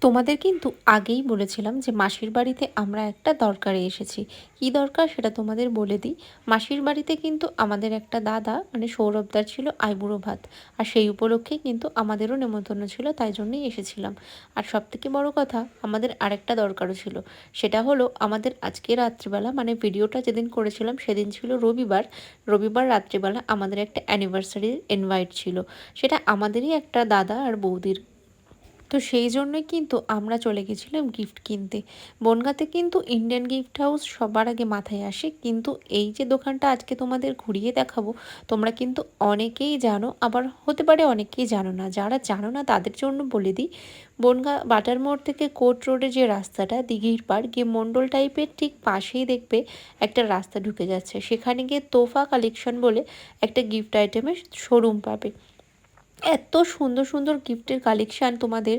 তোমাদের কিন্তু আগেই বলেছিলাম যে মাসির বাড়িতে আমরা একটা দরকারে এসেছি। কী দরকার সেটা তোমাদের বলে দিই। মাসির বাড়িতে কিন্তু আমাদের একটা দাদা মানে সৌরভদার ছিল আইবুড়ো ভাত, আর সেই উপলক্ষে কিন্তু আমাদেরও নেমন্তন্ন ছিল, তাই জন্যই এসেছিলাম। আর সবথেকে বড় কথা, আমাদের আরেকটা দরকারও ছিল। সেটা হলো আমাদের আজকে রাত্রিবেলা মানে ভিডিওটা যেদিন করেছিলাম সেদিন ছিল রবিবার। রবিবার রাত্রিবেলা আমাদের একটা অ্যানিভার্সারির ইনভাইট ছিল। সেটা আমাদেরই একটা দাদা আর বৌদির। তো সেই জন্যই কিন্তু আমরা চলে গেছিলাম গিফট কিনতে। বনগাঁতে কিন্তু ইন্ডিয়ান গিফট হাউস সবার আগে মাথায় আসে, কিন্তু এই যে দোকানটা আজকে তোমাদের ঘুরিয়ে দেখাবো, তোমরা কিন্তু অনেকেই জানো, আবার হতে পারে অনেকেই জানো না। যারা জানো না তাদের জন্য বলে দিই, বনগাঁ বাটার মোড় থেকে কোর্ট রোডে যে রাস্তাটা দিঘির পাড় গিয়ে মণ্ডল টাইপের ঠিক পাশেই দেখবে একটা রাস্তা ঢুকে যাচ্ছে, সেখানে গিয়ে তোফা কালেকশন বলে একটা গিফট আইটেমের শোরুম পাবে। এত সুন্দর সুন্দর গিফটের কালেকশান তোমাদের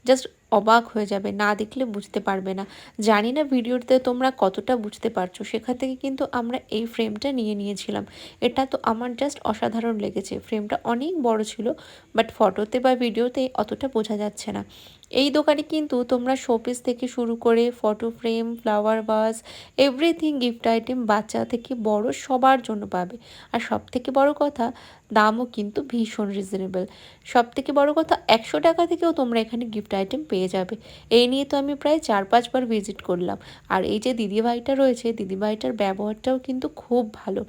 জাস্ট অবাক হয়ে যাবে, না দেখলে বুঝতে পারবে না। জানি না ভিডিওতে তোমরা কতটা বুঝতে পারছো। সেখান থেকে কিন্তু আমরা এই ফ্রেমটা নিয়েছিলাম। এটা তো আমার জাস্ট অসাধারণ লেগেছে। ফ্রেমটা অনেক বড় ছিল, বাট ফটোতে বা ভিডিওতে অতটা বোঝা যাচ্ছে না। এই দোকানে কিন্তু তোমরা শোপিস থেকে শুরু করে photo frame, flower vase, everything gift item বাচ্চা থেকে বড় সবার জন্য পাবে। আর সবথেকে বড় কথা, দামও কিন্তু ভীষণ রিজনেবল। সবথেকে বড় কথা, 100 টাকা থেকেও তোমরা এখানে গিফট আইটেম পেয়ে যাবে। এই নিয়ে তো আমি প্রায় 4-5 বার ভিজিট করলাম। আর এই যে দিদিভাইটা রয়েছে, দিদিভাইটার ব্যবহারটাও কিন্তু খুব ভালো।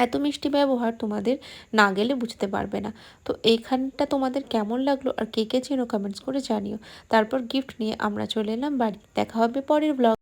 এত মিষ্টি ব্যবহার, তোমাদের না গেলে বুঝতে পারবে না। তো এইখানটা তোমাদের কেমন লাগলো আর কে কে চেনো কমেন্টস করে জানিও। তারপর গিফট নিয়ে আমরা চলে এলাম বাড়ি। দেখা হবে পরের ব্লগ।